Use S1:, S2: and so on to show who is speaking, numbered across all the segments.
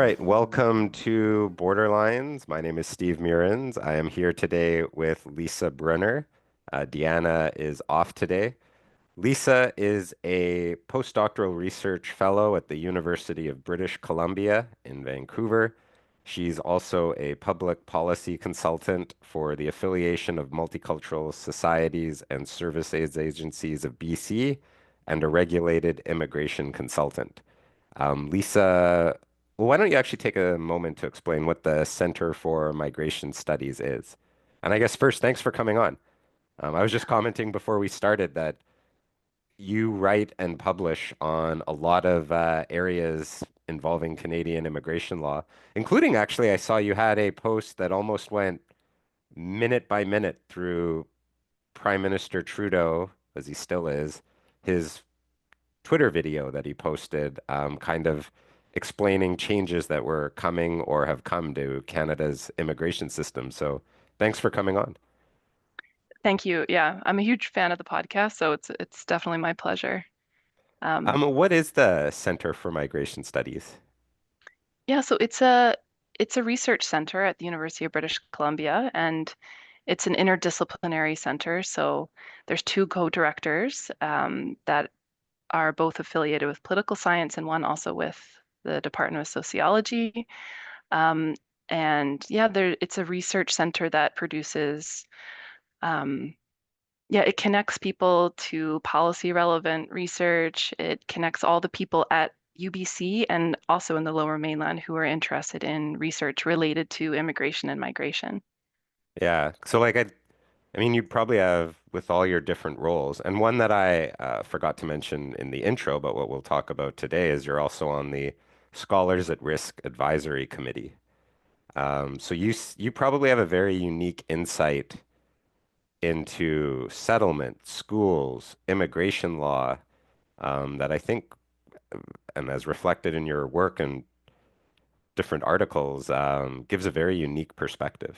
S1: right, welcome to Borderlines. My name is Steve Meurrens. I am here today with Lisa Brunner. Deanna is off today. Lisa is a postdoctoral research fellow at the University of British Columbia in Vancouver. She's also a public policy consultant for the Affiliation of Multicultural Societies and Services Agencies of BC and a regulated immigration consultant. Lisa, well, why don't you actually take a moment to explain what the Center for Migration Studies is? And I guess first, thanks for coming on. I was just commenting before we started that you write and publish on a lot of areas involving Canadian immigration law, including actually, I saw you had a post that almost went minute by minute through Prime Minister Trudeau, as he still is, his Twitter video that he posted, kind of explaining changes that were coming or have come to Canada's immigration system. So thanks for coming on.
S2: Thank you. Yeah, I'm a huge fan of the podcast, so it's definitely my pleasure. Um,
S1: What is the Center for Migration Studies?
S2: yeah, so it's a research center at the University of British Columbia, and it's an interdisciplinary center. So there's two co-directors that are both affiliated with political science, and one also with the Department of Sociology. Um, and yeah, it's a research center that produces um, Yeah, it connects people to policy relevant research. It connects all the people at UBC and also in the Lower Mainland who are interested in research related to immigration and migration.
S1: Yeah. So I mean, you probably have with all your different roles, and one that I forgot to mention in the intro, but what we'll talk about today is you're also on the Scholars at Risk Advisory Committee. So you probably have a very unique insight into settlement, schools, immigration law, that I think, and as reflected in your work and different articles, gives a very unique perspective.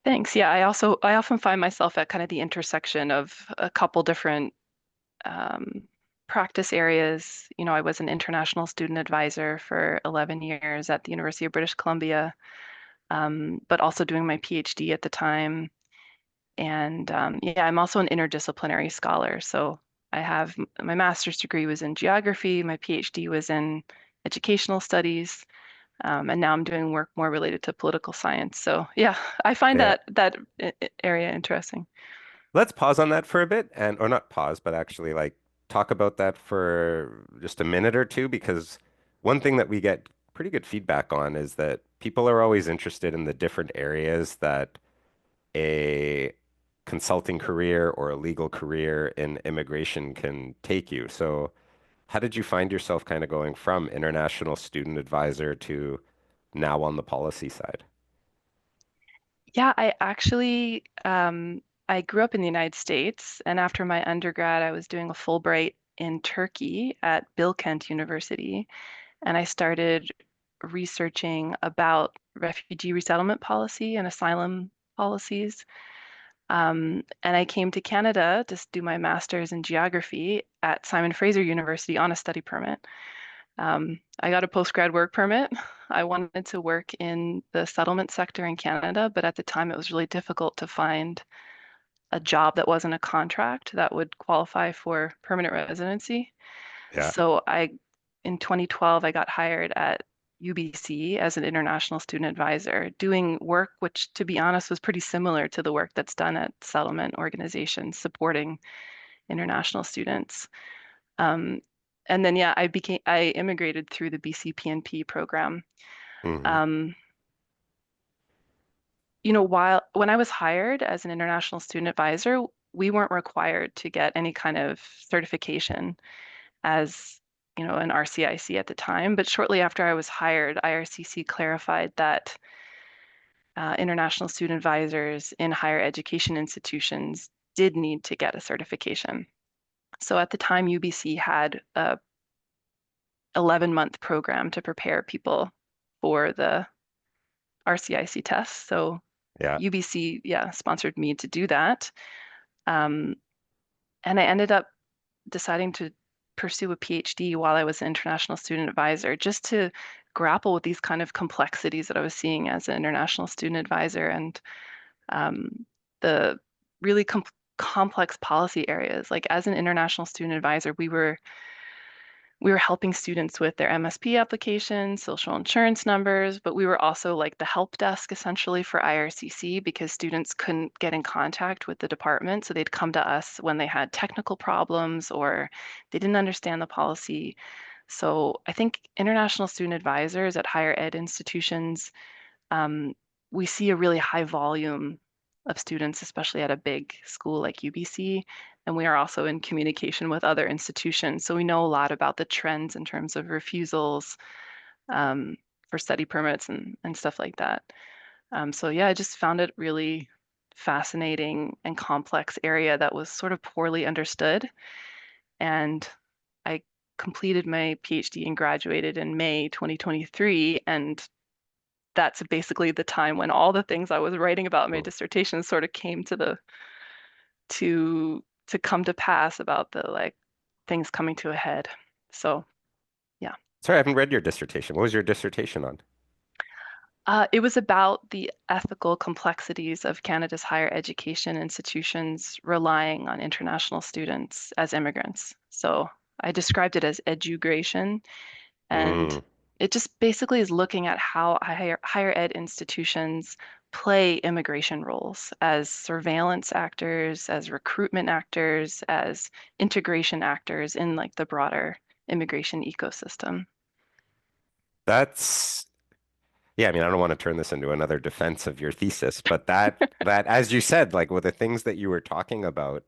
S2: Thanks. Yeah, I often find myself at kind of the intersection of a couple different um, practice areas. You know, I was an international student advisor for 11 years at the University of British Columbia, but also doing my PhD at the time. And yeah, I'm also an interdisciplinary scholar. So my master's degree was in geography, my PhD was in educational studies, and now I'm doing work more related to political science. So yeah, I find
S1: Yeah.
S2: that area interesting.
S1: Let's pause on that for a bit and, or not pause, but actually like talk about that for just a minute or two, because one thing that we get pretty good feedback on is that people are always interested in the different areas that a consulting career or a legal career in immigration can take you. So, how did you find yourself kind of going from international student advisor to now on the policy side?
S2: Yeah, I grew up in the United States, and after my undergrad, I was doing a Fulbright in Turkey at Bilkent University, and I started researching about refugee resettlement policy and asylum policies. And I came to Canada to do my master's in geography at Simon Fraser University on a study permit. I got a postgrad work permit. I wanted to work in the settlement sector in Canada, but at the time it was really difficult to find a job that wasn't a contract that would qualify for permanent residency.
S1: Yeah.
S2: In 2012, I got hired at UBC as an international student advisor, doing work which, to be honest, was pretty similar to the work that's done at settlement organizations supporting international students. Um, and then, yeah, I immigrated through the BCPNP program.
S1: Hmm.
S2: Um, when I was hired as an international student advisor, we weren't required to get any kind of certification as an RCIC at the time. But shortly after I was hired, IRCC clarified that international student advisors in higher education institutions did need to get a certification. So at the time, UBC had a 11-month program to prepare people for the RCIC test. So
S1: Yeah.
S2: UBC, yeah, sponsored me to do that. Um, and I ended up deciding to pursue a PhD while I was an international student advisor, just to grapple with these kind of complexities that I was seeing as an international student advisor and the really complex policy areas. Like as an international student advisor, we were helping students with their MSP applications, social insurance numbers, but we were also like the help desk essentially for IRCC because students couldn't get in contact with the department. So they'd come to us when they had technical problems or they didn't understand the policy. So I think international student advisors at higher ed institutions, um, we see a really high volume of students, especially at a big school like UBC. And we are also in communication with other institutions. So we know a lot about the trends in terms of refusals um, for study permits and stuff like that. So yeah, I just found it really fascinating and complex area that was sort of poorly understood. And I completed my PhD and graduated in May 2023. And that's basically the time when all the things I was writing about in my
S1: Mm.
S2: dissertation sort of came to come to pass about the like things coming to a head. So yeah.
S1: Sorry, I haven't read your dissertation. What was your dissertation on?
S2: It was about the ethical complexities of Canada's higher education institutions relying on international students as immigrants. So I described it as edugration, and
S1: Mm.
S2: it just basically is looking at how higher ed institutions play immigration roles as surveillance actors, as recruitment actors, as integration actors in like the broader immigration ecosystem.
S1: That's Yeah, I mean, I don't want to turn this into another defense of your thesis, but that as you said, like with the things that you were talking about,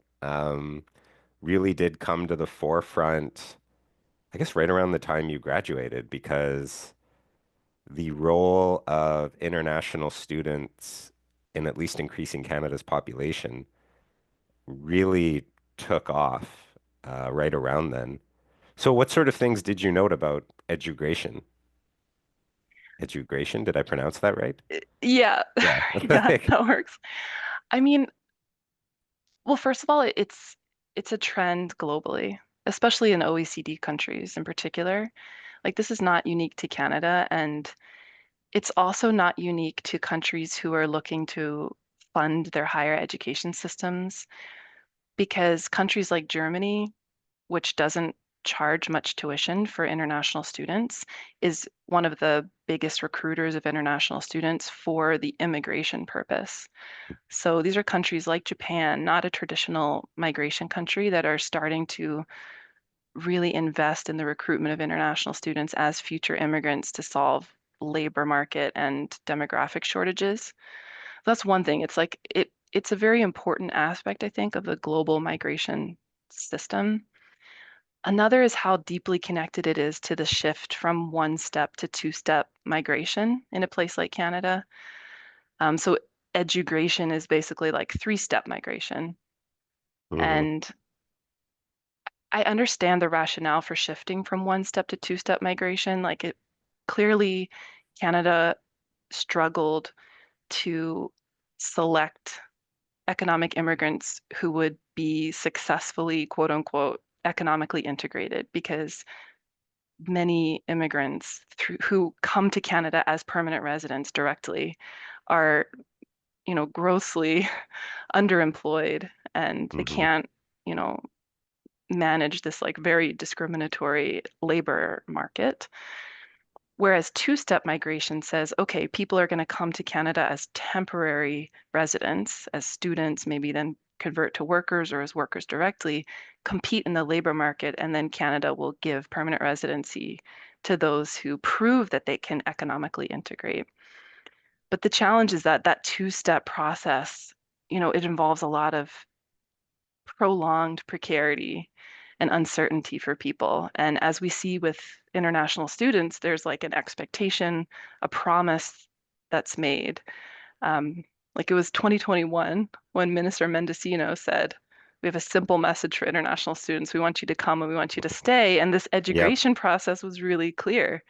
S1: really did come to the forefront, I guess right around the time you graduated, because the role of international students in at least increasing Canada's population really took off right around then. So what sort of things did you note about education? Education, did I pronounce that right?
S2: Yeah,
S1: Yeah.
S2: yeah, that works. I mean, well, first of all, it's a trend globally, especially in OECD countries in particular. Like this is not unique to Canada, and it's also not unique to countries who are looking to fund their higher education systems because countries like Germany, which doesn't charge much tuition for international students, is one of the biggest recruiters of international students for the immigration purpose. So these are countries like Japan, not a traditional migration country, that are starting to really invest in the recruitment of international students as future immigrants to solve labor market and demographic shortages. That's one thing. It's a very important aspect, I think, of the global migration system. Another is how deeply connected it is to the shift from one step to two-step migration in a place like Canada. So edugration is basically like three-step migration.
S1: Hmm.
S2: And I understand the rationale for shifting from one step to two-step migration. Like it clearly, Canada struggled to select economic immigrants who would be successfully, quote unquote, economically integrated because many immigrants who come to Canada as permanent residents directly are, grossly underemployed and they
S1: Hmm.
S2: can't, you know, manage this like very discriminatory labor market. Whereas two-step migration says, okay, people are going to come to Canada as temporary residents, as students, maybe then convert to workers or as workers directly, compete in the labor market, and then Canada will give permanent residency to those who prove that they can economically integrate. But the challenge is that that two-step process, it involves a lot of prolonged precarity and uncertainty for people. And as we see with international students, there's like an expectation, a promise that's made. Um, like it was 2021 when Minister Mendocino said, we have a simple message for international students. We want you to come and we want you to stay. And this
S1: Yep.
S2: education process was really clear.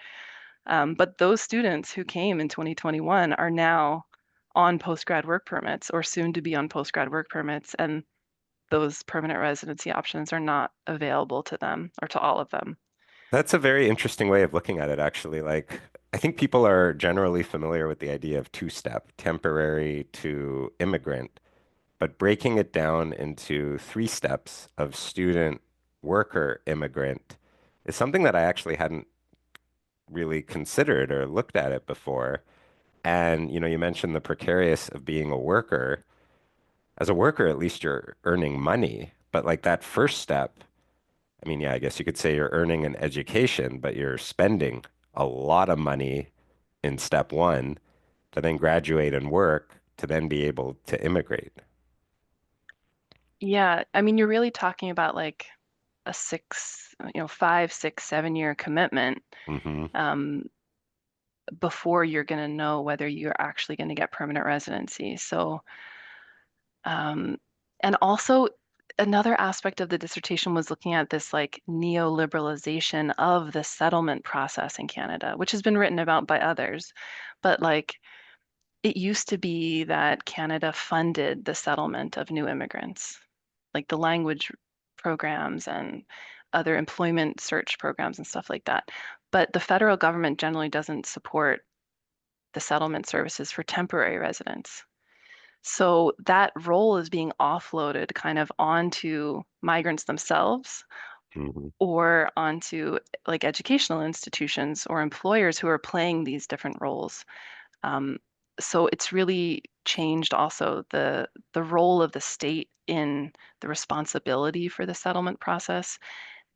S2: But those students who came in 2021 are now on postgrad work permits or soon to be on postgrad work permits. And those permanent residency options are not available to them or to all of them.
S1: That's a very interesting way of looking at it, actually. Like, I think people are generally familiar with the idea of two-step, temporary to immigrant, but breaking it down into three steps of student, worker, immigrant is something that I actually hadn't really considered or looked at it before. And, you mentioned the precarious of being a worker. As a worker, at least you're earning money, but like that first step, I mean, yeah, I guess you could say you're earning an education, but you're spending a lot of money in step one to then graduate and work to then be able to immigrate.
S2: Yeah, I mean, you're really talking about like a 5, 6, 7 year commitment
S1: Hmm.
S2: um, before you're going to know whether you're actually going to get permanent residency. So, um, and also another aspect of the dissertation was looking at this like neoliberalization of the settlement process in Canada, which has been written about by others. But like it used to be that Canada funded the settlement of new immigrants, like the language programs and other employment search programs and stuff like that. But the federal government generally doesn't support the settlement services for temporary residents. So that role is being offloaded kind of onto migrants themselves
S1: Hmm.
S2: or onto like educational institutions or employers who are playing these different roles. Um, so it's really changed also the role of the state in the responsibility for the settlement process.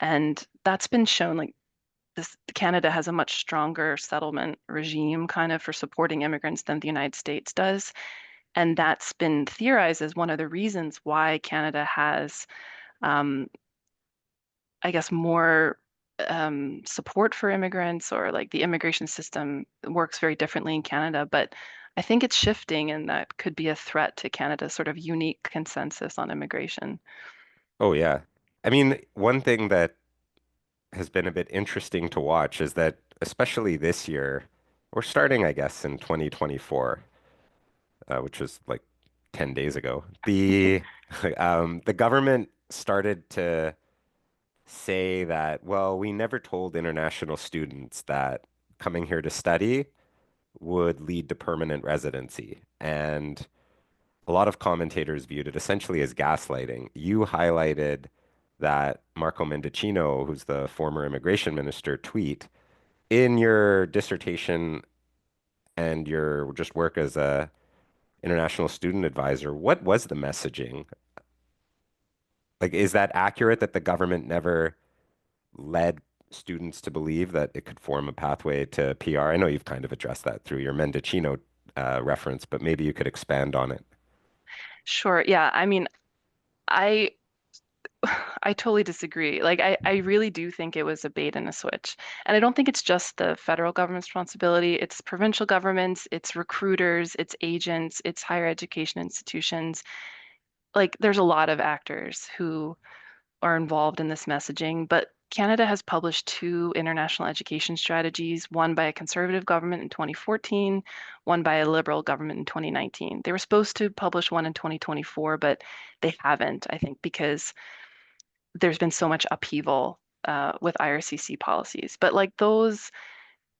S2: And that's been shown like this Canada has a much stronger settlement regime kind of for supporting immigrants than the United States does. And that's been theorized as one of the reasons why Canada has um, I guess, more support for immigrants or like the immigration system works very differently in Canada. But I think it's shifting, and that could be a threat to Canada's sort of unique consensus on immigration.
S1: Oh, yeah. I mean, one thing that has been a bit interesting to watch is that, especially this year, we're starting, I guess, in 2024, which was like 10 days ago. The government started to say that, well, we never told international students that coming here to study would lead to permanent residency. And a lot of commentators viewed it essentially as gaslighting. You highlighted that Marco Mendicino, who's the former immigration minister, tweet in your dissertation and your just work as a international student advisor. What was the messaging? Like, is that accurate that the government never led students to believe that it could form a pathway to PR? I know you've kind of addressed that through your Mendocino reference, but maybe you could expand on it.
S2: Sure. Yeah. I mean, I I totally disagree. Like I really do think it was a bait and a switch. And I don't think it's just the federal government's responsibility. It's provincial governments, it's recruiters, it's agents, it's higher education institutions. Like there's a lot of actors who are involved in this messaging, but Canada has published two international education strategies, one by a conservative government in 2014, one by a liberal government in 2019. They were supposed to publish one in 2024, but they haven't, I think, because there's been so much upheaval with IRCC policies. But like those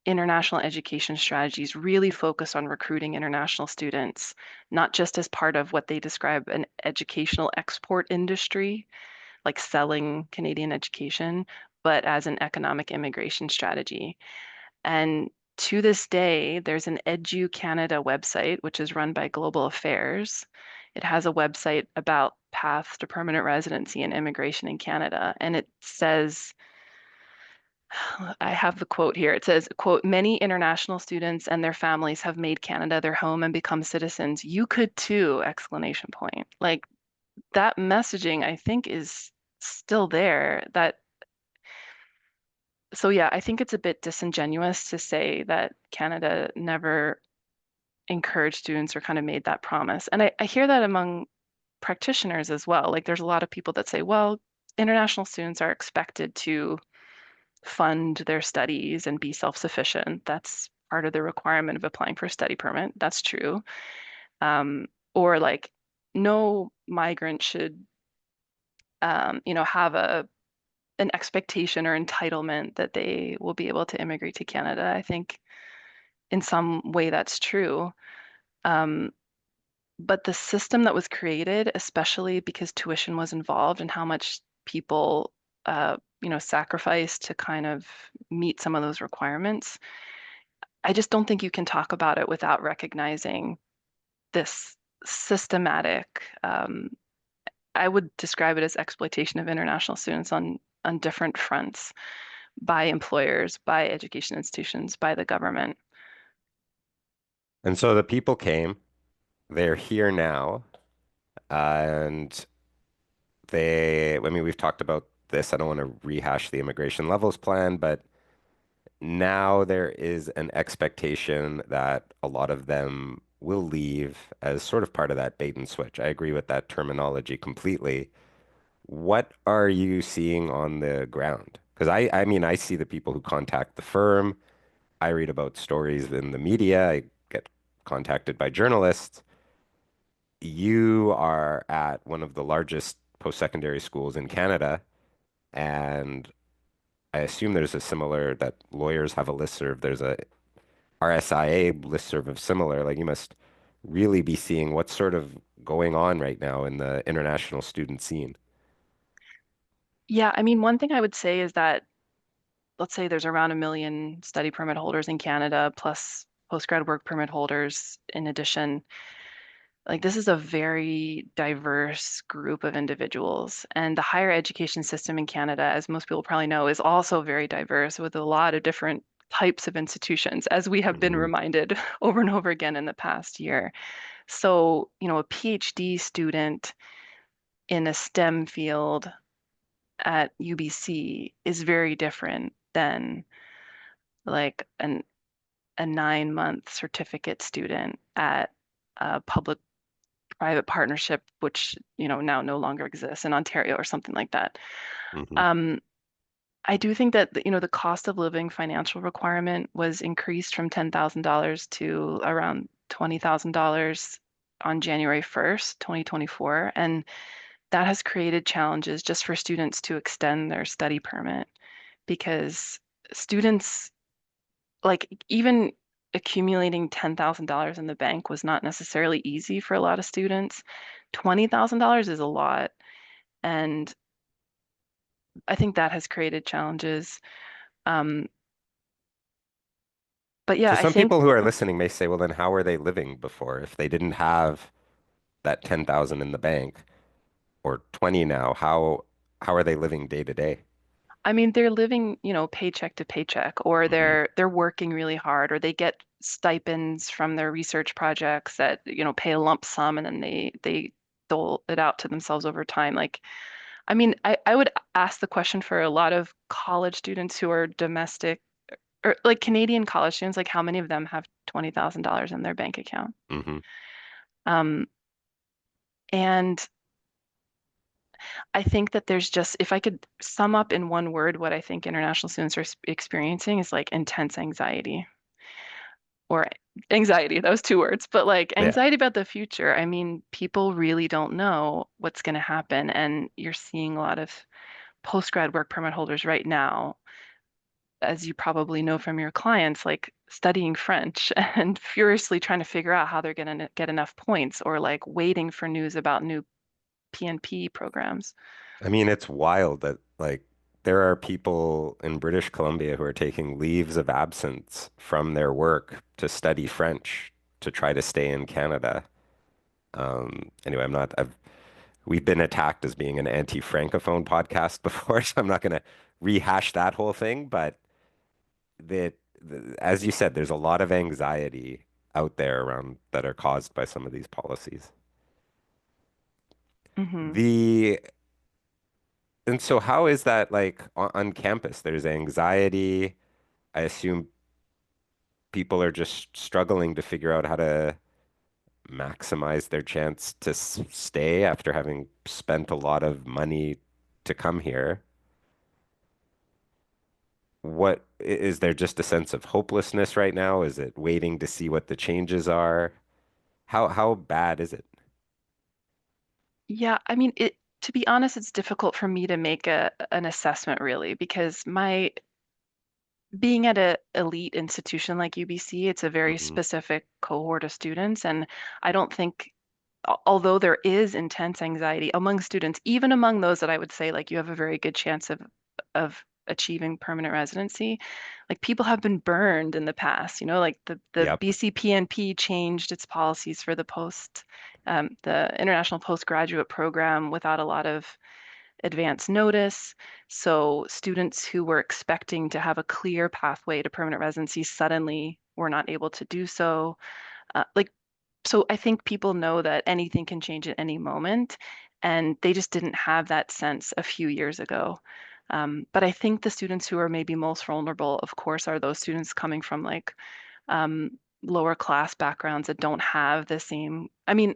S2: international education strategies really focus on recruiting international students, not just as part of what they describe an educational export industry, like selling Canadian education, but as an economic immigration strategy. And to this day, there's an Edu Canada website, which is run by Global Affairs. It has a website about paths to permanent residency and immigration in Canada. And it says, I have the quote here. It says, quote, many international students and their families have made Canada their home and become citizens. You could too, exclamation point. Like that messaging, I think, is still there. So yeah, I think it's a bit disingenuous to say that Canada never encouraged students or kind of made that promise. And I hear that among practitioners as well. Like there's a lot of people that say, well, international students are expected to fund their studies and be self-sufficient. That's part of the requirement of applying for a study permit. That's true. Um, or like no migrant should have an expectation or entitlement that they will be able to immigrate to Canada. I think in some way that's true. Um, but the system that was created, especially because tuition was involved and how much people, sacrificed to kind of meet some of those requirements, I just don't think you can talk about it without recognizing this systematic, I would describe it as exploitation of international students on different fronts by employers, by education institutions, by the government.
S1: And so the people came, they're here now, and I mean, we've talked about this. I don't want to rehash the immigration levels plan, but now there is an expectation that a lot of them will leave as sort of part of that bait and switch. I agree with that terminology completely. What are you seeing on the ground? Because I mean, I see the people who contact the firm. I read about stories in the media. I get contacted by journalists. You are at one of the largest post-secondary schools in Canada, and I assume there's a similar that lawyers have a listserv. There's a RSIA listserv of similar. Like you must really be seeing what's sort of going on right now in the international student scene.
S2: Yeah, I mean, one thing I would say is that let's say there's around 1 million study permit holders in Canada, plus postgrad work permit holders in addition. Like this is a very diverse group of individuals. And the higher education system in Canada, as most people probably know, is also very diverse with a lot of different types of institutions, as we have been
S1: Hmm.
S2: reminded over and over again in the past year. So, a PhD student in a STEM field at UBC is very different than like a 9 month certificate student at a public private partnership, which, now no longer exists in Ontario or something like that.
S1: Hmm.
S2: Um, I do think that, the cost of living financial requirement was increased from $10,000 to around $20,000 on January 1st, 2024. And that has created challenges just for students to extend their study permit because students, like, even accumulating $10,000 in the bank was not necessarily easy for a lot of students. $20,000 is a lot. And I think that has created challenges. Um, but yeah,
S1: So
S2: I
S1: some
S2: think,
S1: people who are listening may say, well, then how are they living before if they didn't have that 10,000 in the bank or 20 now? How are they living day to day?
S2: I mean, they're living, paycheck to paycheck, or
S1: Hmm.
S2: they're working really hard, or they get stipends from their research projects that, pay a lump sum and then they dole it out to themselves over time. Like, I mean, I would ask the question for a lot of college students who are domestic or like Canadian college students, like how many of them have $20,000 in their bank account?
S1: Hmm.
S2: Um, and I think that there's just, if I could sum up in one word what I think international students are experiencing is like intense anxiety or anxiety. That was two words, but like
S1: Yeah.
S2: anxiety about the future. I mean, people really don't know what's going to happen. And you're seeing a lot of post-grad work permit holders right now, as you probably know from your clients, like studying French and furiously trying to figure out how they're going to get enough points or like waiting for news about new PNP programs.
S1: I mean, it's wild that like there are people in British Columbia who are taking leaves of absence from their work to study French to try to stay in Canada. Anyway, we've been attacked as being an anti-Francophone podcast before, so I'm not going to rehash that whole thing. But as you said, there's a lot of anxiety out there around that are caused by some of these policies.
S2: Hmm.
S1: The And so how is that like on campus? There's anxiety. I assume people are just struggling to figure out how to maximize their chance to stay after having spent a lot of money to come here. Is there just a sense of hopelessness right now? Is it waiting to see what the changes are? How bad is it?
S2: Yeah, I mean, To be honest, it's difficult for me to make an assessment really because my being at a elite institution like UBC, it's a very
S1: Hmm.
S2: specific cohort of students, and I don't think, although there is intense anxiety among students, even among those that I would say like you have a very good chance of achieving permanent residency, like people have been burned in the past, like the
S1: Yep.
S2: BCPNP changed its policies for the International Postgraduate Program without a lot of advance notice. So students who were expecting to have a clear pathway to permanent residency suddenly were not able to do so. So I think people know that anything can change at any moment, and they just didn't have that sense a few years ago. But I think the students who are maybe most vulnerable, of course, are those students coming from like um, lower class backgrounds that don't have the same. I mean,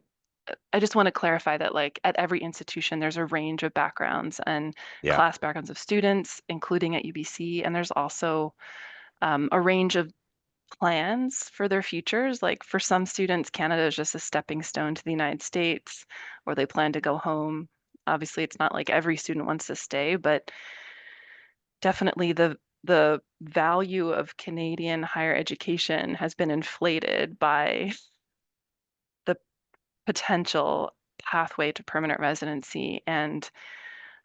S2: I just want to clarify that like at every institution, there's a range of backgrounds and
S1: Yep.
S2: class backgrounds of students, including at UBC, and there's also a range of plans for their futures. Like for some students, Canada is just a stepping stone to the United States, or they plan to go home. Obviously, it's not like every student wants to stay, but definitely the value of Canadian higher education has been inflated by the potential pathway to permanent residency. And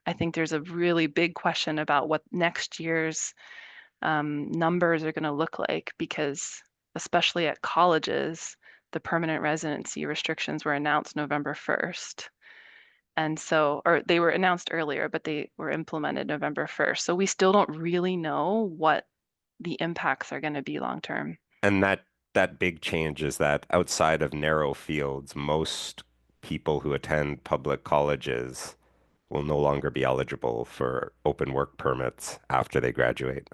S2: I think there's a really big question about what next year's numbers are going to look like because, especially at colleges, the permanent residency restrictions were announced November 1st. And so, or they were announced earlier, but they were implemented November 1st. So we still don't really know what the impacts are going to be long term.
S1: And that big change is that outside of narrow fields, most people who attend public colleges will no longer be eligible for open work permits after they graduate.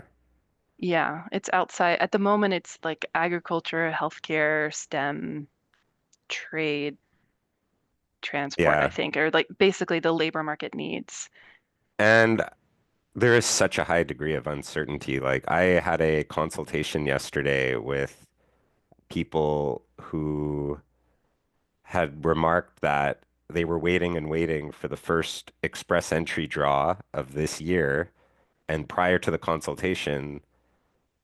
S2: Yeah, it's outside. At the moment, it's like agriculture, healthcare, STEM, trade, transport, I
S1: Yeah.
S2: think, or like basically the labor market needs.
S1: And there is such a high degree of uncertainty. Like I had a consultation yesterday with people who had remarked that they were waiting and waiting for the first express entry draw of this year. And prior to the consultation,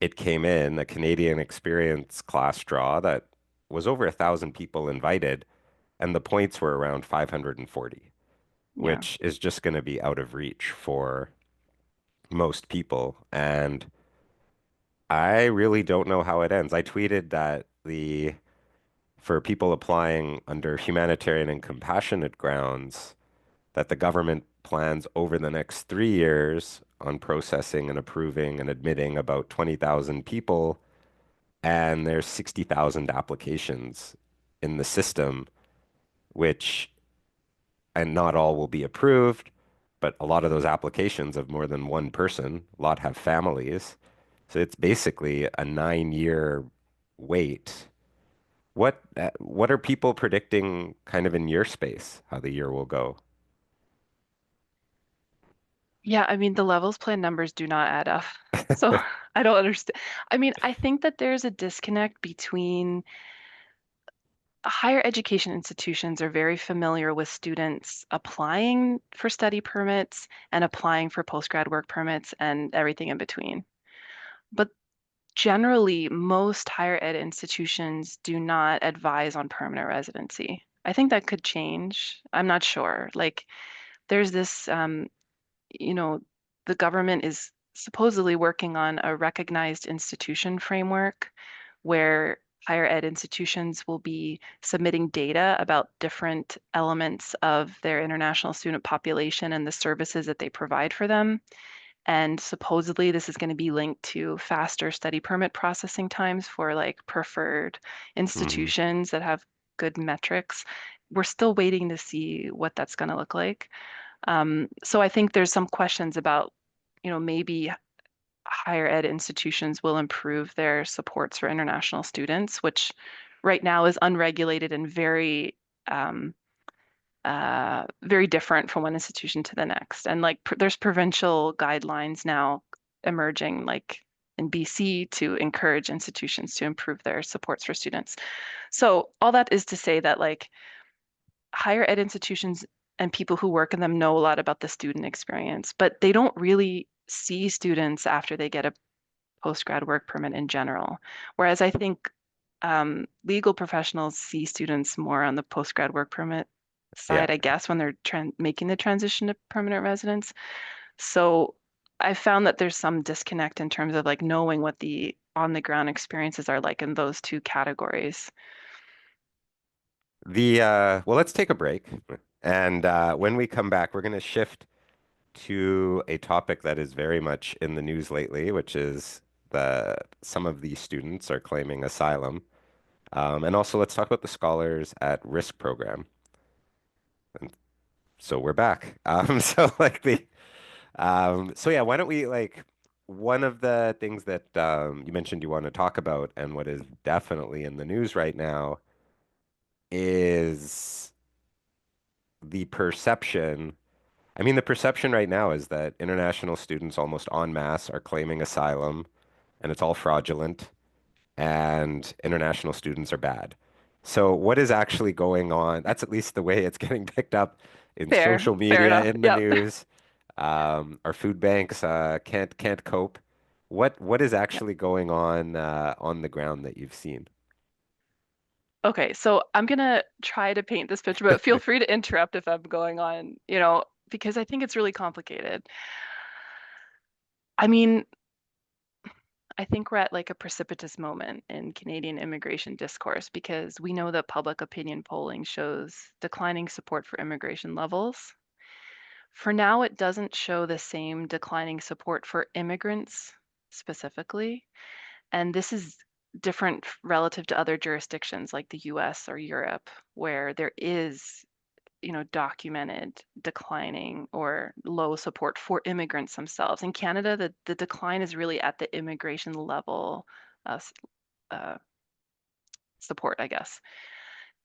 S1: it came in a Canadian experience class draw that was over 1,000 people invited, and the points were around 540,
S2: Yeah.
S1: which is just going to be out of reach for most people. And I really don't know how it ends. I tweeted that for people applying under humanitarian and compassionate grounds, that the government plans over the next 3 years on processing and approving and admitting about 20,000 people, and there's 60,000 applications in the system, which, and not all will be approved, but a lot of those applications of more than one person, a lot have families. So it's basically a 9 year wait. What are people predicting kind of in your space, how the year will go?
S2: Yeah, I mean, the levels plan numbers do not add up. So I don't understand. I mean, I think that there's a disconnect between higher education institutions are very familiar with students applying for study permits and applying for postgrad work permits and everything in between. But generally, most higher ed institutions do not advise on permanent residency. I think that could change. I'm not sure. Like, there's this you know, the government is supposedly working on a recognized institution framework where higher ed institutions will be submitting data about different elements of their international student population and the services that they provide for them. And supposedly, this is going to be linked to faster study permit processing times for like preferred
S1: Hmm.
S2: institutions that have good metrics. We're still waiting to see what that's going to look like. So I think there's some questions about, maybe higher ed institutions will improve their supports for international students, which right now is unregulated and um, very different from one institution to the next. And like there's provincial guidelines now emerging, like in BC, to encourage institutions to improve their supports for students. So all that is to say that like higher ed institutions and people who work in them know a lot about the student experience, but they don't really see students after they get a post-grad work permit in general. Whereas I think legal professionals see students more on the post-grad work permit
S1: Yeah.
S2: side, I guess, when they're making the transition to permanent residence. So I found that there's some disconnect in terms of like knowing what the on the ground experiences are like in those two categories.
S1: Well, let's take a break. And when we come back, we're going to shift to a topic that is very much in the news lately, which is some of these students are claiming asylum. And also, let's talk about the Scholars at Risk program. And so we're back. So yeah, why don't we like one of the things that you mentioned you want to talk about, and what is definitely in the news right now is the perception. I mean, the perception right now is that international students almost en masse are claiming asylum, and it's all fraudulent, and international students are bad. So, what is actually going on? That's at least the way it's getting picked up in
S2: Fair,
S1: social
S2: fair
S1: media,
S2: enough.
S1: in the
S2: Yep.
S1: news. Our food banks can't cope. What is
S2: Yep.
S1: actually going on the ground that you've seen?
S2: Okay, so I'm gonna try to paint this picture, but feel free to interrupt if I'm going on, because I think it's really complicated. I mean, I think we're at like a precipitous moment in Canadian immigration discourse because we know that public opinion polling shows declining support for immigration levels. For now, it doesn't show the same declining support for immigrants specifically. And this is different relative to other jurisdictions like the US or Europe, where there is, documented declining or low support for immigrants themselves. In Canada, the decline is really at the immigration level uh, uh, support, I guess.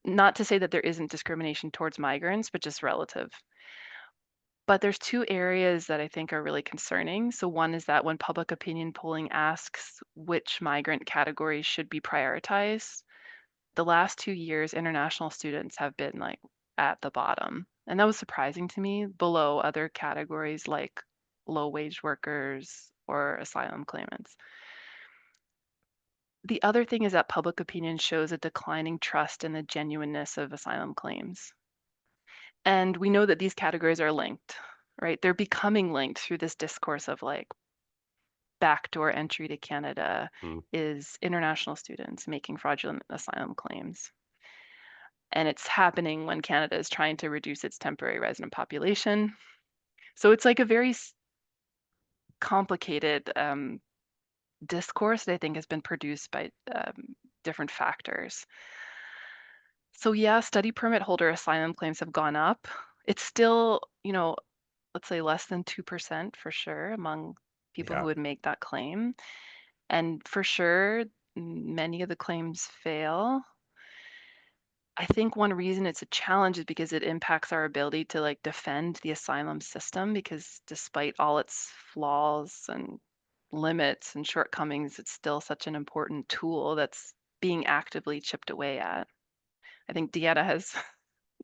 S2: Not to say that there isn't discrimination towards migrants, but just relative. But there's two areas that I think are really concerning. So one is that when public opinion polling asks which migrant categories should be prioritized, the last 2 years, international students have been like at the bottom. And that was surprising to me, below other categories like low wage workers or asylum claimants. The other thing is that public opinion shows a declining trust in the genuineness of asylum claims. And we know that these categories are linked, right? They're becoming linked through this discourse of like backdoor entry to Canada
S1: Hmm.
S2: is international students making fraudulent asylum claims. And it's happening when Canada is trying to reduce its temporary resident population. So it's like a very complicated discourse that I think has been produced by different factors. So yeah, study permit holder asylum claims have gone up. It's still, let's say less than 2% for sure among people who
S1: Yeah.
S2: would make that claim. And for sure, many of the claims fail. I think one reason it's a challenge is because it impacts our ability to like defend the asylum system because despite all its flaws and limits and shortcomings, it's still such an important tool that's being actively chipped away at. I think Deanna has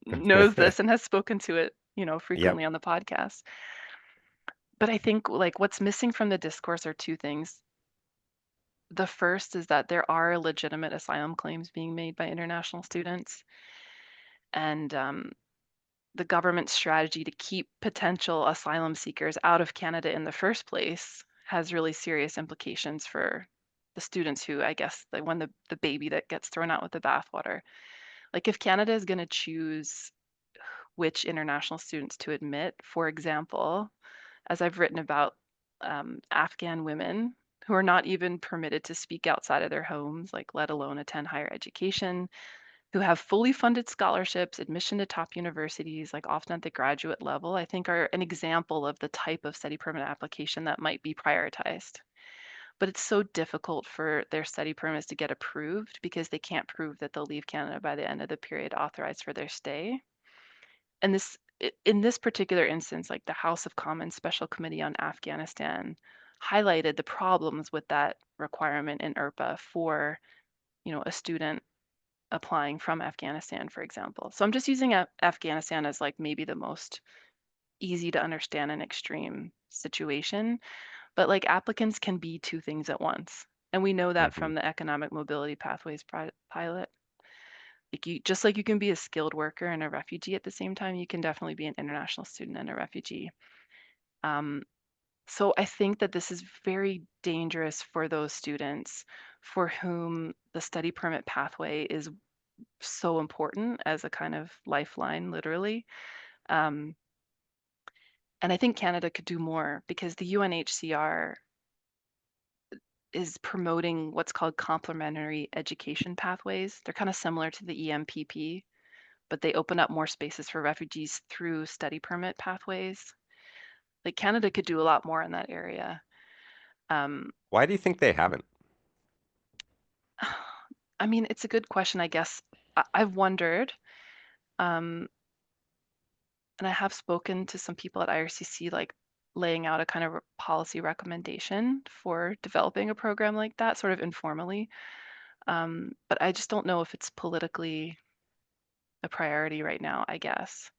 S2: knows this and has spoken to it,
S1: Yep.
S2: frequently on the podcast. But I think like what's missing from the discourse are two things. The first is that there are legitimate asylum claims being made by international students, and the government's strategy to keep potential asylum seekers out of Canada in the first place has really serious implications for the students who, I guess, like when the baby that gets thrown out with the bathwater. Like if Canada is going to choose which international students to admit, for example, as I've written about Afghan women who are not even permitted to speak outside of their homes, like let alone attend higher education, who have fully funded scholarships, admission to top universities, like often at the graduate level, I think are an example of the type of study permit application that might be prioritized. But it's so difficult for their study permits to get approved because they can't prove that they'll leave Canada by the end of the period authorized for their stay. And in this particular instance, like the House of Commons Special Committee on Afghanistan highlighted the problems with that requirement in IRPA for, a student applying from Afghanistan, for example. So I'm just using Afghanistan as like maybe the most easy to understand and extreme situation. But like applicants can be two things at once. And we know that
S1: Hmm.
S2: from the economic mobility pathways pilot. Like you, just like you can be a skilled worker and a refugee at the same time, you can definitely be an international student and a refugee. Um, so I think that this is very dangerous for those students for whom the study permit pathway is so important as a kind of lifeline, literally. Um, and I think Canada could do more because the UNHCR is promoting what's called complementary education pathways. They're kind of similar to the EMPP, but they open up more spaces for refugees through study permit pathways. Like Canada could do a lot more in that area. Um,
S1: Why do you think they haven't?
S2: I mean, it's a good question, I guess. I've wondered, um, and I have spoken to some people at IRCC, like laying out a kind of policy recommendation for developing a program like that, sort of informally. But I just don't know if it's politically a priority right now, I guess.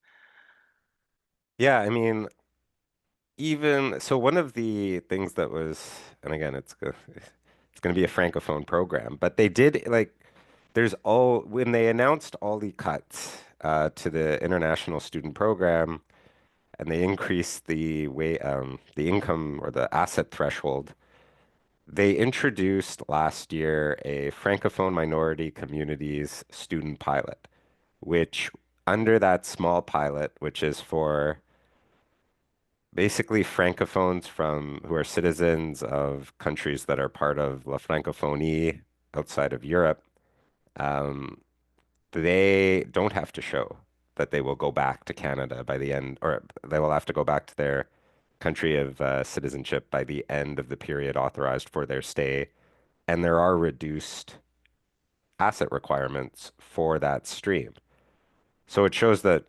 S1: Yeah, I mean, even so, one of the things that was, and again, it's going to be a francophone program, but they did like, there's all when they announced all the cuts to the international student program, and they increased the income or the asset threshold. They introduced last year a francophone minority communities student pilot, which under that small pilot, which is for basically francophones from who are citizens of countries that are part of La Francophonie outside of Europe, um, they don't have to show that they will go back to Canada by the end, or they will have to go back to their country of citizenship by the end of the period authorized for their stay. And there are reduced asset requirements for that stream. So it shows that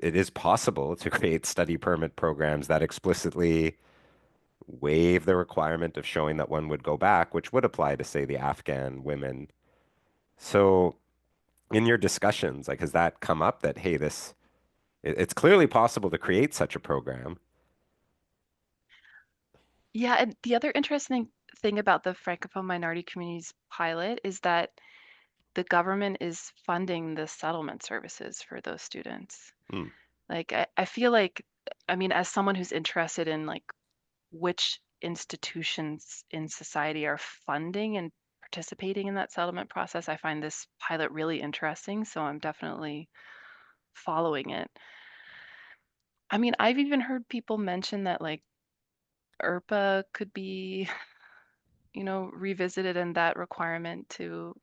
S1: it is possible to create study permit programs that explicitly waive the requirement of showing that one would go back, which would apply to, say, the Afghan women. So, in your discussions, like, has that come up that, hey, it's clearly possible to create such a program?
S2: Yeah, and the other interesting thing about the Francophone minority communities pilot is that the government is funding the settlement services for those students.
S1: Hmm.
S2: Like I feel like, I mean, as someone who's interested in like which institutions in society are funding and participating in that settlement process, I find this pilot really interesting. So I'm definitely following it. I mean, I've even heard people mention that like ERPA could be, revisited and that requirement to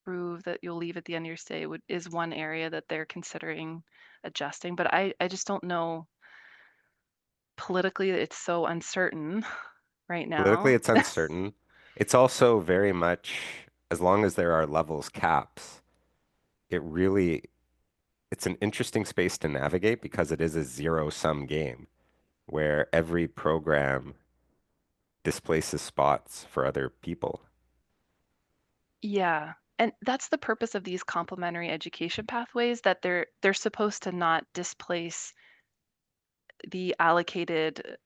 S2: prove that you'll leave at the end of your stay is one area that they're considering adjusting. But I just don't know politically it's so uncertain right
S1: Politically,
S2: now.
S1: it's uncertain. It's also very much, as long as there are levels caps, it really, it's an interesting space to navigate because it is a zero-sum game where every program displaces spots for other people.
S2: Yeah. And that's the purpose of these complementary education pathways, that they're supposed to not displace the allocated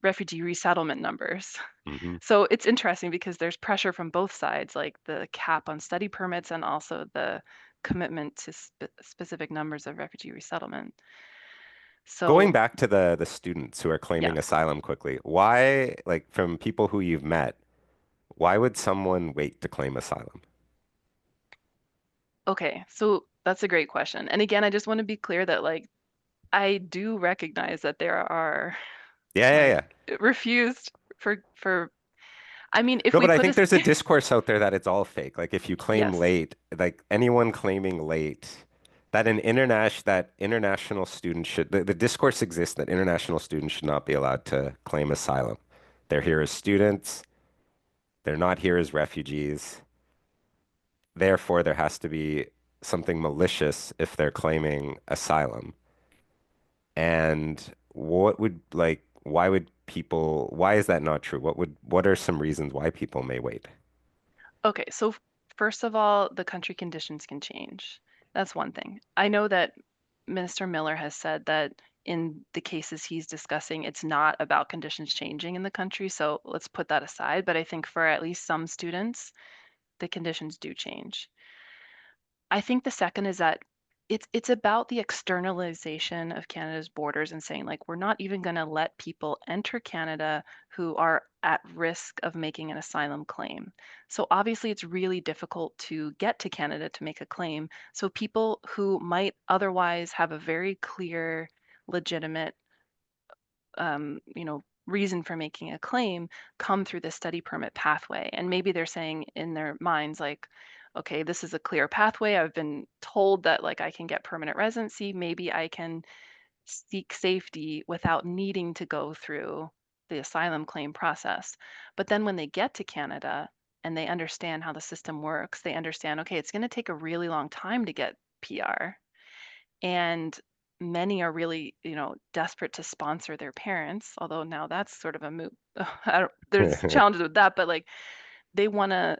S2: refugee resettlement numbers.
S1: Hmm.
S2: So it's interesting because there's pressure from both sides, like the cap on study permits and also the commitment to specific numbers of refugee resettlement.
S1: Going
S2: So
S1: back to the students who are
S2: yeah.
S1: claiming asylum quickly, why, like from people who you've met, why would someone wait to claim asylum?
S2: Okay, so that's a great question. And again, I just want to be clear that like I do recognize that there are
S1: Yeah, yeah,
S2: like
S1: yeah.
S2: refused for I mean, if
S1: No,
S2: we
S1: but I
S2: put
S1: think
S2: this
S1: there's a discourse out there that it's all fake. Like if you claim
S2: yes.
S1: late, like anyone claiming late, that international students should the discourse exists that international students should not be allowed to claim asylum. They're here as students, they're not here as refugees. Therefore, there has to be something malicious if they're claiming asylum. And why is that not true? What are some reasons why people may wait?
S2: Okay, so first of all, the country conditions can change. That's one thing. I know that Minister Miller has said that in the cases he's discussing, it's not about conditions changing in the country. So let's put that aside. But I think for at least some students, the conditions do change. I think the second is that it's about the externalization of Canada's borders and saying like we're not even going to let people enter Canada who are at risk of making an asylum claim. So obviously it's really difficult to get to Canada to make a claim. So people who might otherwise have a very clear, legitimate reason for making a claim come through the study permit pathway. And maybe they're saying in their minds, like, okay, this is a clear pathway. I've been told that like I can get permanent residency. Maybe I can seek safety without needing to go through the asylum claim process. But then when they get to Canada and they understand how the system works, they understand, okay, it's going to take a really long time to get PR. And many are really, desperate to sponsor their parents, although now that's sort of a moot. There's challenges with that, but like they want to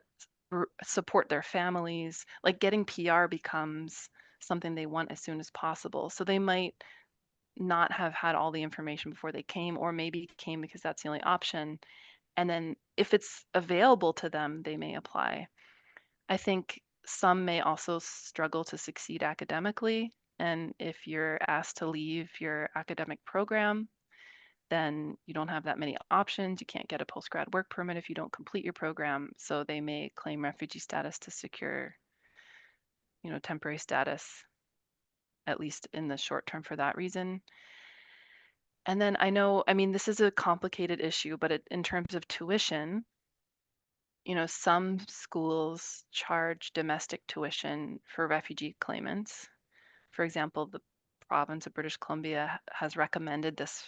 S2: support their families. Like getting PR becomes something they want as soon as possible. So they might not have had all the information before they came, or maybe came because that's the only option. And then if it's available to them, they may apply. I think some may also struggle to succeed academically. And if you're asked to leave your academic program, then you don't have that many options. You can't get a postgrad work permit if you don't complete your program. So they may claim refugee status to secure, temporary status, at least in the short term for that reason. And then I know, I mean, this is a complicated issue, but in terms of tuition, some schools charge domestic tuition for refugee claimants. For example, the province of British Columbia has recommended this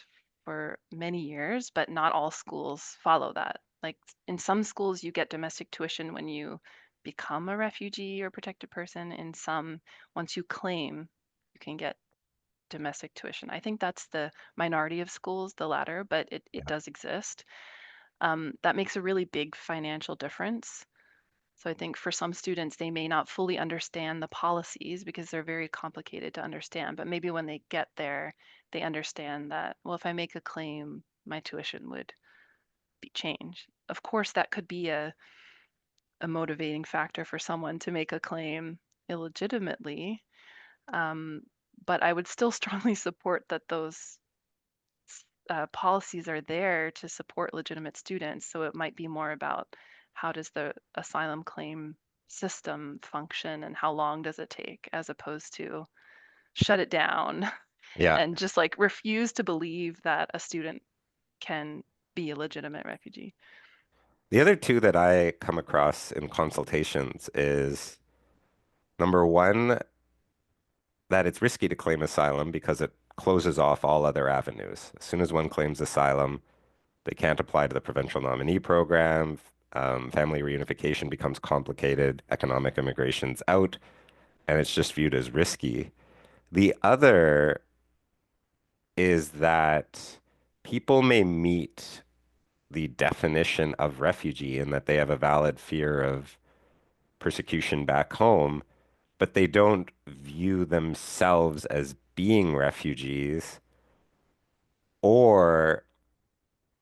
S2: for many years, but not all schools follow that. Like in some schools, you get domestic tuition when you become a refugee or protected person. In some, once you claim, you can get domestic tuition. I think that's the minority of schools, the latter, but it does exist. That makes a really big financial difference. So I think for some students, they may not fully understand the policies because they're very complicated to understand. But maybe when they get there, they understand that, well, if I make a claim, my tuition would be changed. Of course, that could be a motivating factor for someone to make a claim illegitimately. Um, but I would still strongly support that those policies are there to support legitimate students. So it might be more about how does the asylum claim system function and how long does it take, as opposed to shut it down
S1: Yeah.
S2: and just like refuse to believe that a student can be a legitimate refugee.
S1: The other two that I come across in consultations is number one, that it's risky to claim asylum because it closes off all other avenues. As soon as one claims asylum, they can't apply to the provincial nominee program. Family reunification becomes complicated. Economic immigration's out, and it's just viewed as risky. The other is that people may meet the definition of refugee in that they have a valid fear of persecution back home, but they don't view themselves as being refugees. Or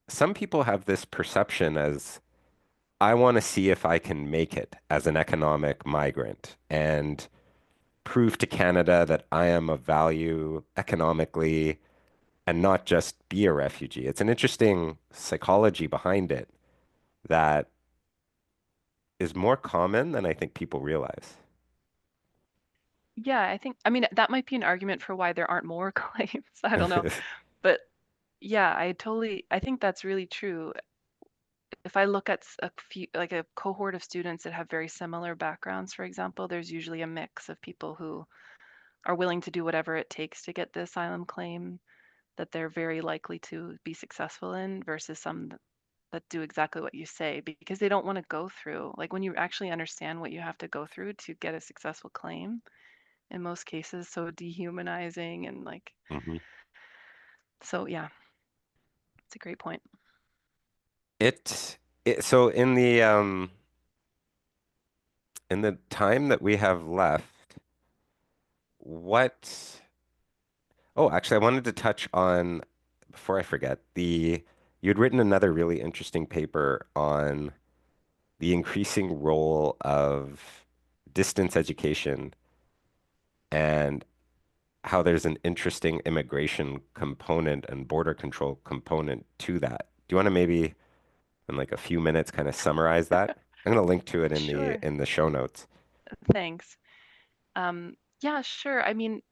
S1: some people have this perception as I want to see if I can make it as an economic migrant and prove to Canada that I am of value economically and not just be a refugee. It's an interesting psychology behind it that is more common than I think people realize.
S2: Yeah, I mean, that might be an argument for why there aren't more claims. I don't know. But yeah, I think that's really true. If I look at a few, like a cohort of students that have very similar backgrounds, for example, there's usually a mix of people who are willing to do whatever it takes to get the asylum claim that they're very likely to be successful in versus some that do exactly what you say because they don't want to go through. Like when you actually understand what you have to go through to get a successful claim, in most cases, so dehumanizing and like,
S1: Mhm.
S2: so yeah, it's a great point.
S1: It, so in the In the time that we have left, what Oh, actually, I wanted to touch on, before I forget, you'd written another really interesting paper on the increasing role of distance education and how there's an interesting immigration component and border control component to that. Do you want to maybe, in like a few minutes, kind of summarize that? I'm going to link to it in the
S2: Sure.
S1: show notes.
S2: Thanks. Yeah, sure. I mean,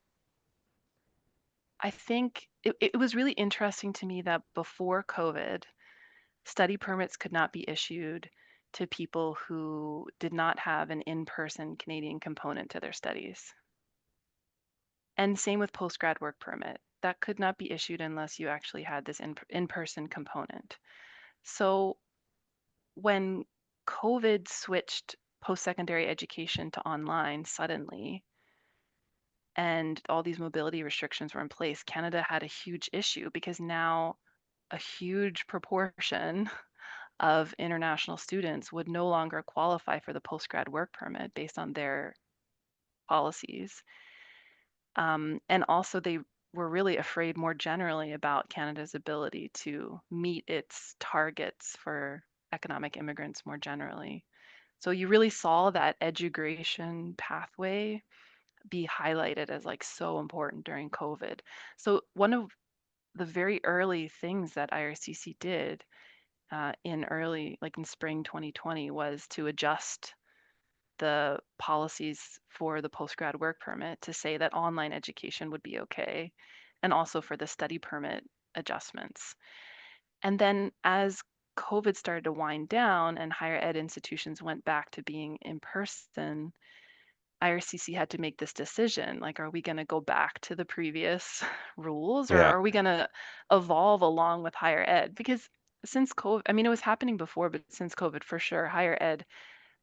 S2: I think it was really interesting to me that before COVID, study permits could not be issued to people who did not have an in-person Canadian component to their studies. And same with post-grad work permit. That could not be issued unless you actually had this in-person component. So when COVID switched post-secondary education to online suddenly, and all these mobility restrictions were in place, Canada had a huge issue because now a huge proportion of international students would no longer qualify for the post-grad work permit based on their policies. And also, they were really afraid more generally about Canada's ability to meet its targets for economic immigrants more generally. So you really saw that education pathway be highlighted as like so important during COVID. So one of the very early things that IRCC did in early, like in spring 2020, was to adjust the policies for the postgrad work permit to say that online education would be okay, and also for the study permit adjustments. And then as COVID started to wind down and higher ed institutions went back to being in person, IRCC had to make this decision. Like, are we going to go back to the previous rules, or
S1: Yeah.
S2: are we going to evolve along with higher ed? Because since COVID, I mean, it was happening before, but since COVID, for sure, higher ed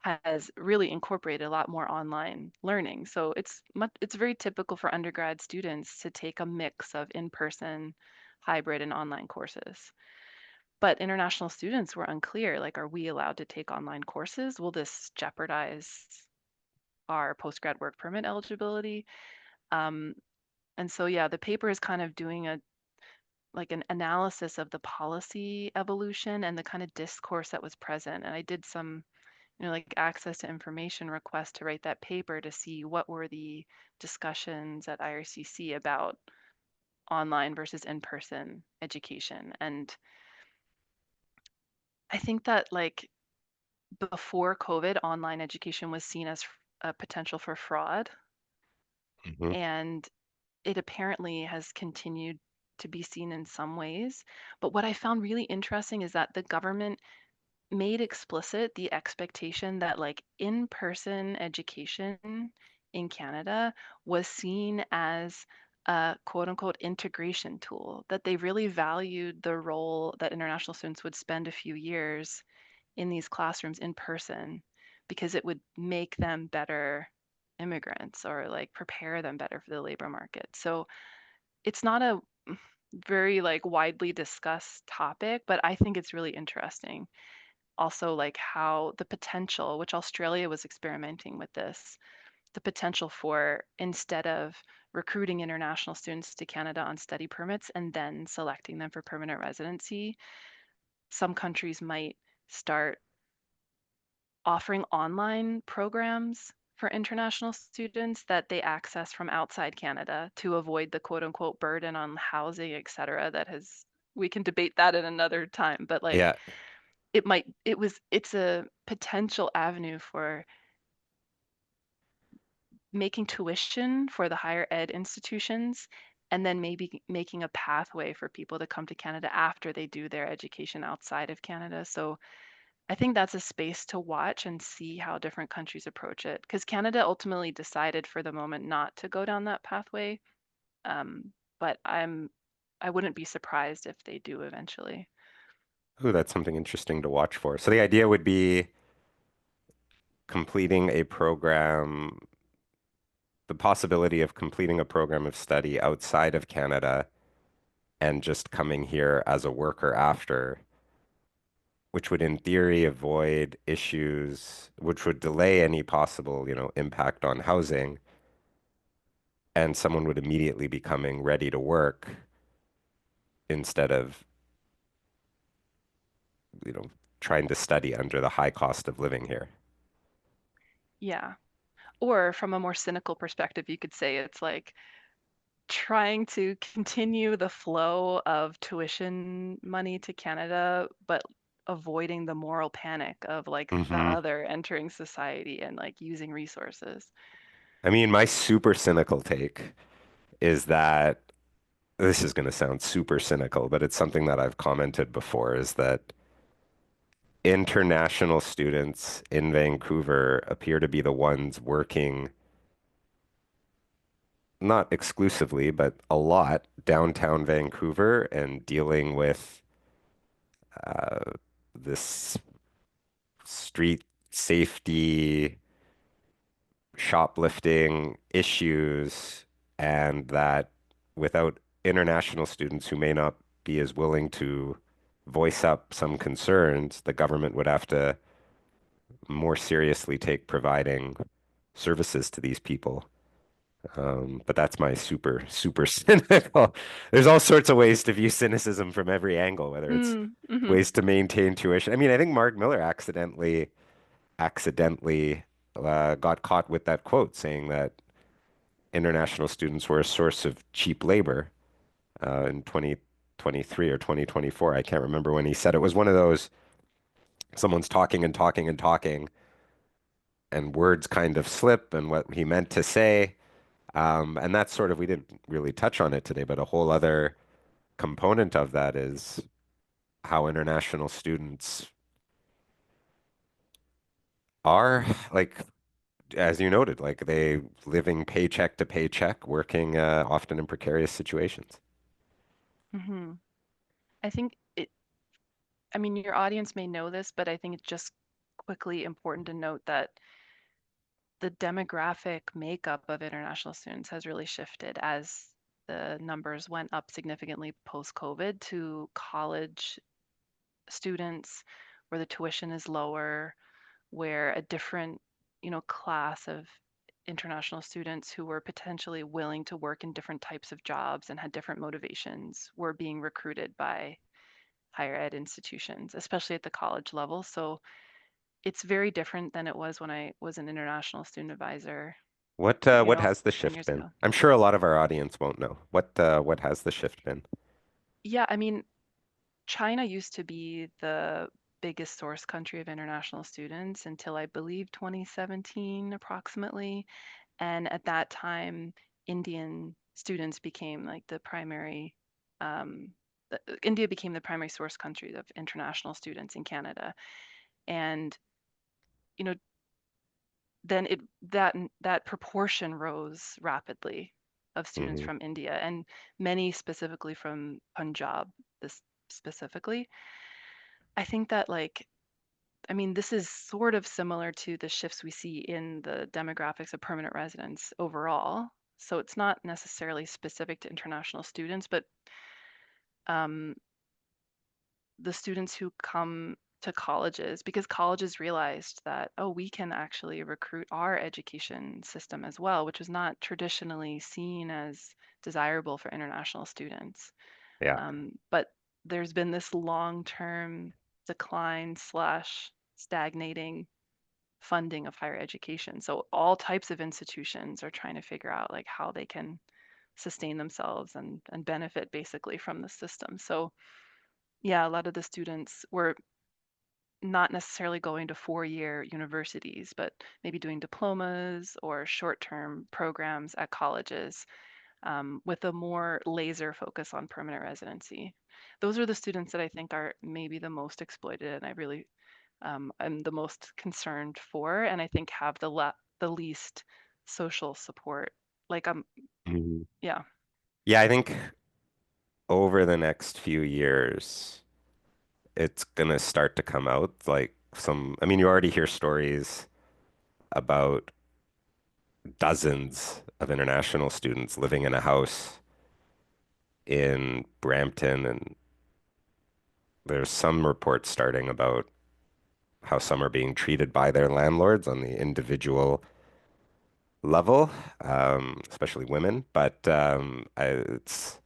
S2: has really incorporated a lot more online learning. So it's very typical for undergrad students to take a mix of in-person, hybrid, and online courses. But international students were unclear, like, are we allowed to take online courses? Will this jeopardize our postgrad work permit eligibility? Um, and so, yeah, the paper is kind of doing an analysis of the policy evolution and the kind of discourse that was present. And I did some like access to information request to write that paper to see what were the discussions at IRCC about online versus in-person education. And I think that like before COVID, online education was seen as a potential for fraud.
S1: Hmm.
S2: And it apparently has continued to be seen in some ways. But what I found really interesting is that the government made explicit the expectation that like in-person education in Canada was seen as a quote unquote integration tool, that they really valued the role that international students would spend a few years in these classrooms in person because it would make them better immigrants or like prepare them better for the labor market. So it's not a very like widely discussed topic, but I think it's really interesting also like how the potential, which Australia was experimenting with this, the potential for instead of recruiting international students to Canada on study permits and then selecting them for permanent residency, some countries might start offering online programs for international students that they access from outside Canada to avoid the quote unquote burden on housing, et cetera, that has we can debate that at another time, but like
S1: Yeah.
S2: it's a potential avenue for making tuition for the higher ed institutions and then maybe making a pathway for people to come to Canada after they do their education outside of Canada. So I think that's a space to watch and see how different countries approach it. Because Canada ultimately decided for the moment not to go down that pathway. But I wouldn't be surprised if they do eventually.
S1: Ooh, that's something interesting to watch for. So the idea would be completing a program, the possibility of completing a program of study outside of Canada and just coming here as a worker after. which would in theory avoid issues, which would delay any possible, impact on housing, and someone would immediately be coming ready to work instead of, you know, trying to study under the high cost of living here.
S2: Yeah. Or from a more cynical perspective, you could say it's like trying to continue the flow of tuition money to Canada, but avoiding the moral panic of like the
S1: Hmm.
S2: other entering society and like using resources.
S1: I mean, my super cynical take is that this is going to sound super cynical, but it's something that I've commented before is that international students in Vancouver appear to be the ones working, not exclusively, but a lot downtown Vancouver and dealing with uh, this street safety, shoplifting issues, and that without international students who may not be as willing to voice up some concerns, the government would have to more seriously take providing services to these people. But that's my super, super cynical. There's all sorts of ways to view cynicism from every angle, whether it's
S2: Mm, hmm.
S1: ways to maintain tuition. I mean, I think Mark Miller accidentally got caught with that quote saying that international students were a source of cheap labor in 2023 or 2024. I can't remember when he said it was one of those someone's talking and talking and talking, and words kind of slip and what he meant to say. And that's sort of, we didn't really touch on it today, but a whole other component of that is how international students are like, as you noted, like they living paycheck to paycheck, working often in precarious situations.
S2: Hmm. I think it, I mean, your audience may know this, but I think it's just quickly important to note that the demographic makeup of international students has really shifted as the numbers went up significantly post-COVID to college students where the tuition is lower, where a different, class of international students who were potentially willing to work in different types of jobs and had different motivations were being recruited by higher ed institutions, especially at the college level. So it's very different than it was when I was an international student advisor,
S1: What has the
S2: 10
S1: shift
S2: years
S1: been?
S2: ago.
S1: I'm sure a lot of our audience won't know. What has the shift been?
S2: Yeah, I mean, China used to be the biggest source country of international students until I believe 2017 approximately. And at that time, Indian students became like the primary, um, India became the primary source country of international students in Canada. And, you know, then that proportion rose rapidly of students
S1: Hmm.
S2: from India and many specifically from Punjab, this specifically. I think that like I mean, this is sort of similar to the shifts we see in the demographics of permanent residents overall. So it's not necessarily specific to international students, but um, the students who come to colleges, because colleges realized that, oh, we can actually recruit our education system as well, which was not traditionally seen as desirable for international students.
S1: Yeah.
S2: But there's been this long-term decline slash stagnating funding of higher education. So all types of institutions are trying to figure out like how they can sustain themselves and benefit basically from the system. So yeah, a lot of the students were not necessarily going to four-year universities, but maybe doing diplomas or short-term programs at colleges with a more laser focus on permanent residency. Those are the students that I think are maybe the most exploited, and I really I'm the most concerned for, and I think have the least social support. Like
S1: Mhm.
S2: yeah.
S1: Yeah, I think over the next few years, it's gonna start to come out like some, I mean, you already hear stories about dozens of international students living in a house in Brampton and there's some reports starting about how some are being treated by their landlords on the individual level, especially women. But it's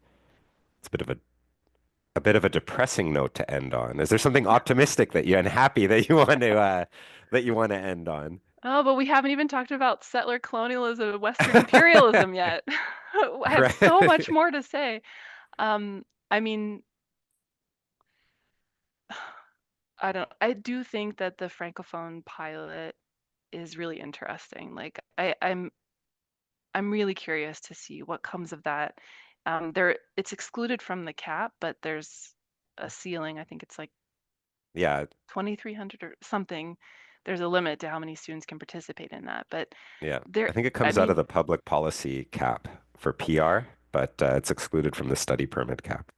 S1: a bit of a depressing note to end on. Is there something optimistic that you and happy that you want to end on?
S2: Oh, but we haven't even talked about settler colonialism and Western imperialism yet. I have so much
S1: Right.
S2: more to say. I mean, I do think that the Francophone pilot is really interesting. Like I'm really curious to see what comes of that. It's excluded from the cap, but there's a ceiling. I think it's like
S1: Yeah,
S2: 2,300 or something. There's a limit to how many students can participate in that. But
S1: yeah.
S2: there,
S1: I think it
S2: I
S1: comes out of
S2: mean,
S1: the public policy cap for PR, but it's excluded from the study permit cap.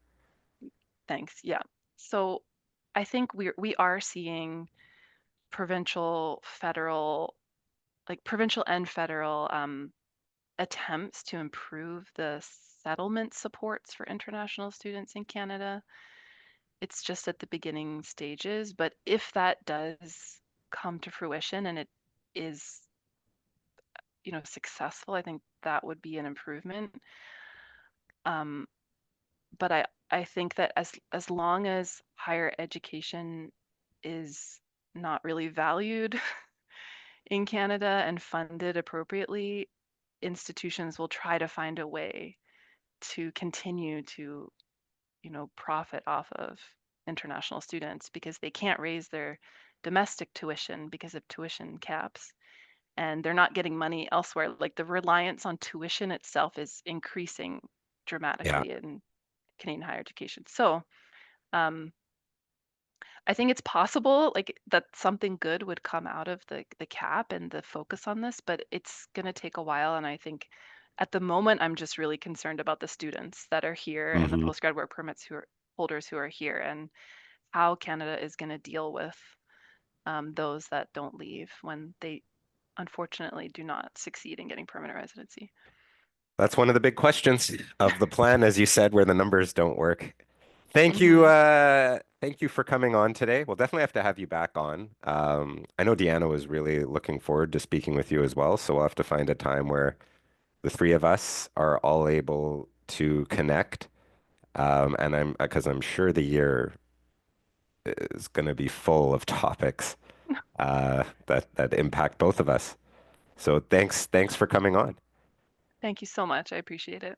S2: thanks. Yeah. So I think we are seeing provincial, federal, like provincial and federal attempts to improve the settlement supports for international students in Canada. It's just at the beginning stages, but if that does come to fruition and it is, successful, I think that would be an improvement. Um, but I think that as long as higher education is not really valued in Canada and funded appropriately, institutions will try to find a way to continue to, profit off of international students because they can't raise their domestic tuition because of tuition caps and they're not getting money elsewhere. Like the reliance on tuition itself is increasing
S1: Yeah.
S2: dramatically in Canadian higher education. So um, I think it's possible like that something good would come out of the cap and the focus on this, but it's going to take a while. And I think at the moment, I'm just really concerned about the students that are here and the
S1: Hmm.
S2: postgrad work permits who are holders who are here and how Canada is going to deal with those that don't leave when they unfortunately do not succeed in getting permanent residency.
S1: That's one of the big questions of the plan, as you said, where the numbers don't work.
S2: Hmm.
S1: Thank you for coming on today. We'll definitely have to have you back on. I know Deanna was really looking forward to speaking with you as well, so we'll have to find a time where the three of us are all able to connect. And because I'm sure the year is going to be full of topics that impact both of us. So thanks for coming on.
S2: Thank you so much. I appreciate it.